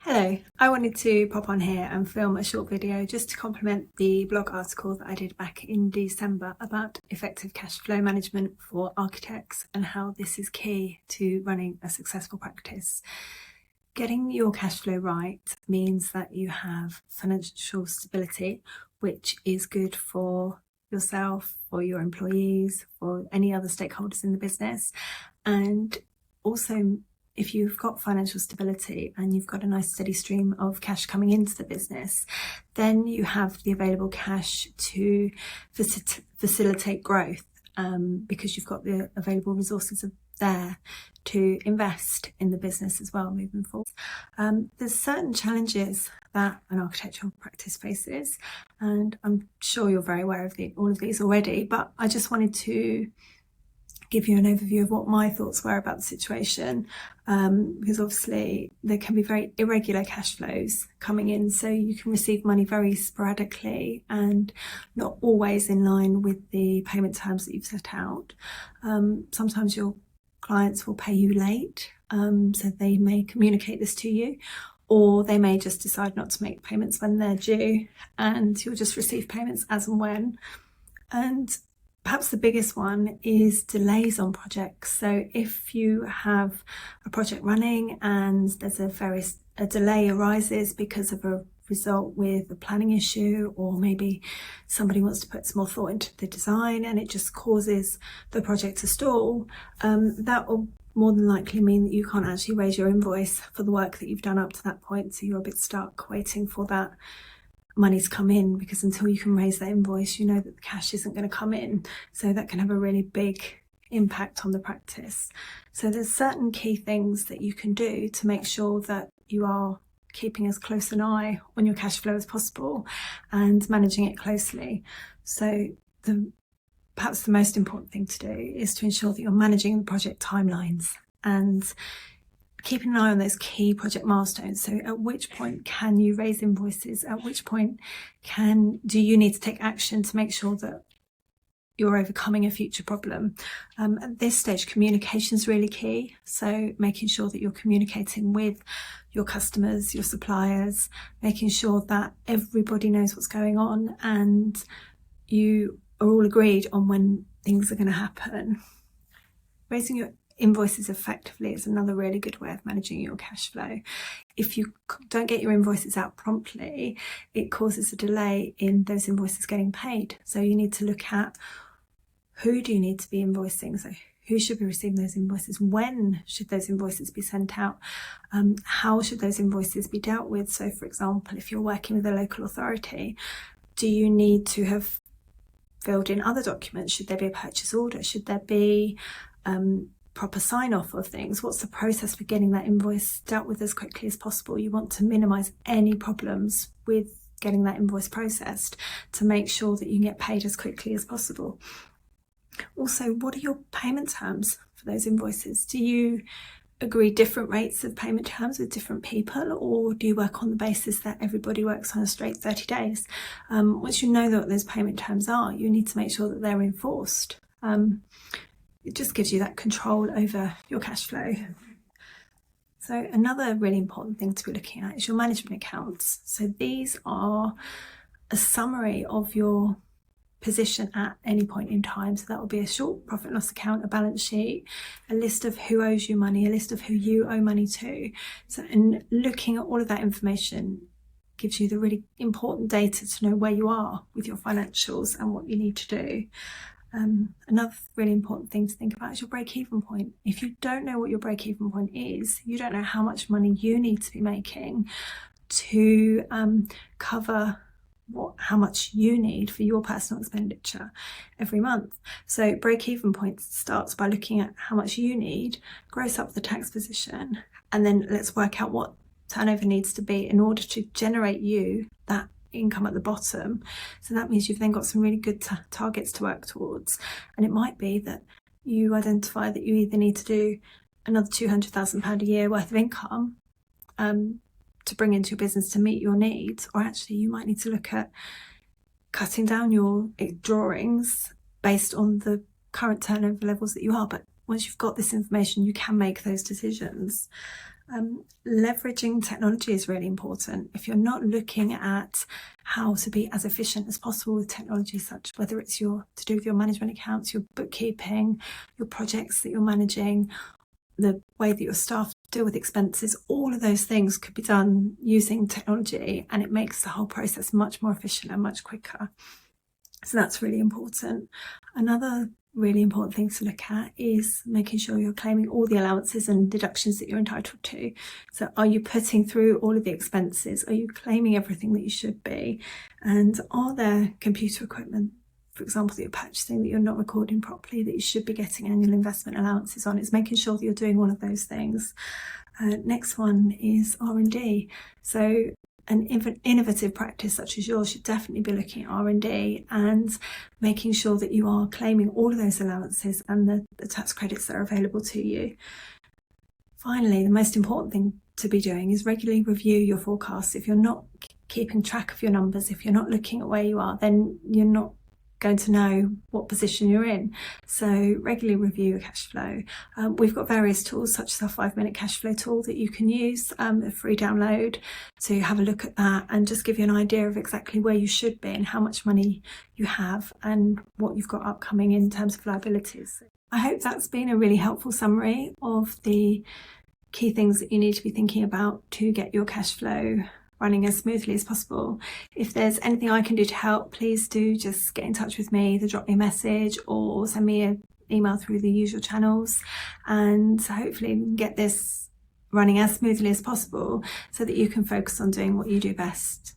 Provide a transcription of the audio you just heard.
Hello, I wanted to pop on here and film a short video just to complement the blog article that I did back in December about effective cash flow management for architects and how this is key to running a successful practice. Getting your cash flow right means that you have financial stability, which is good for yourself, for your employees, for any other stakeholders in the business, and also if you've got financial stability and you've got a nice steady stream of cash coming into the business, then you have the available cash to facilitate growth because you've got the available resources there to invest in the business as well moving forward. There's certain challenges that an architectural practice faces, and I'm sure you're very aware of all of these already, but I just wanted to give you an overview of what my thoughts were about the situation, because obviously there can be very irregular cash flows coming in, so you can receive money very sporadically and not always in line with the payment terms that you've set out. Sometimes your clients will pay you late, so they may communicate this to you, or they may just decide not to make payments when they're due and you'll just receive payments as and when. And perhaps the biggest one is delays on projects. So if you have a project running and there's a delay arises because of a result with a planning issue, or maybe somebody wants to put some more thought into the design and it just causes the project to stall, that will more than likely mean that you can't actually raise your invoice for the work that you've done up to that point. So you're a bit stuck waiting for that money's come in, because until you can raise that invoice, you know that the cash isn't going to come in. So that can have a really big impact on the practice. So there's certain key things that you can do to make sure that you are keeping as close an eye on your cash flow as possible and managing it closely. So perhaps the most important thing to do is to ensure that you're managing the project timelines and keeping an eye on those key project milestones. So at which point can you raise invoices? At which point do you need to take action to make sure that you're overcoming a future problem? At this stage, communication is really key. So making sure that you're communicating with your customers, your suppliers, making sure that everybody knows what's going on and you are all agreed on when things are going to happen. Raising your invoices effectively is another really good way of managing your cash flow. If you don't get your invoices out promptly, it causes a delay in those invoices getting paid. So you need to look at who do you need to be invoicing. So who should be receiving those invoices? When should those invoices be sent out? How should those invoices be dealt with? So for example, if you're working with a local authority, do you need to have filled in other documents? Should there be a purchase order? Should there be proper sign-off of things? What's the process for getting that invoice dealt with as quickly as possible? You want to minimise any problems with getting that invoice processed to make sure that you can get paid as quickly as possible. Also, what are your payment terms for those invoices? Do you agree different rates of payment terms with different people, or do you work on the basis that everybody works on a straight 30 days? Once you know what those payment terms are, you need to make sure that they're enforced. It just gives you that control over your cash flow. So another really important thing to be looking at is your management accounts. So these are a summary of your position at any point in time. So that will be a short profit and loss account, a balance sheet, a list of who owes you money, a list of who you owe money to. So, and looking at all of that information gives you the really important data to know where you are with your financials and what you need to do. Another really important thing to think about is your break-even point. If you don't know what your break-even point is, you don't know how much money you need to be making to cover how much you need for your personal expenditure every month. So break-even point starts by looking at how much you need, gross up the tax position, and then let's work out what turnover needs to be in order to generate you that income at the bottom. So that means you've then got some really good targets to work towards, and it might be that you identify that you either need to do another £200,000 a year worth of income to bring into your business to meet your needs, or actually you might need to look at cutting down your drawings based on the current turnover levels that you are. But once you've got this information, you can make those decisions. Leveraging technology is really important. If you're not looking at how to be as efficient as possible with technology, such whether it's to do with your management accounts, your bookkeeping, your projects that you're managing, the way that your staff deal with expenses, all of those things could be done using technology, and it makes the whole process much more efficient and much quicker. So that's really important. Another really important thing to look at is making sure you're claiming all the allowances and deductions that you're entitled to. So are you putting through all of the expenses? Are you claiming everything that you should be? And are there computer equipment, for example, that you're purchasing that you're not recording properly, that you should be getting annual investment allowances on? It's making sure that you're doing all of those things. Next one is R&D. So an innovative practice such as yours should definitely be looking at R&D and making sure that you are claiming all of those allowances and the tax credits that are available to you. Finally, the most important thing to be doing is regularly review your forecasts. If you're not keeping track of your numbers, if you're not looking at where you are, then you're not going to know what position you're in. So regularly review your cash flow. We've got various tools such as our 5-minute cash flow tool that you can use, a free download, to have a look at that and just give you an idea of exactly where you should be and how much money you have and what you've got upcoming in terms of liabilities. I hope that's been a really helpful summary of the key things that you need to be thinking about to get your cash flow running as smoothly as possible. If there's anything I can do to help, please do just get in touch with me, either drop me a message or send me an email through the usual channels, and hopefully we can get this running as smoothly as possible so that you can focus on doing what you do best.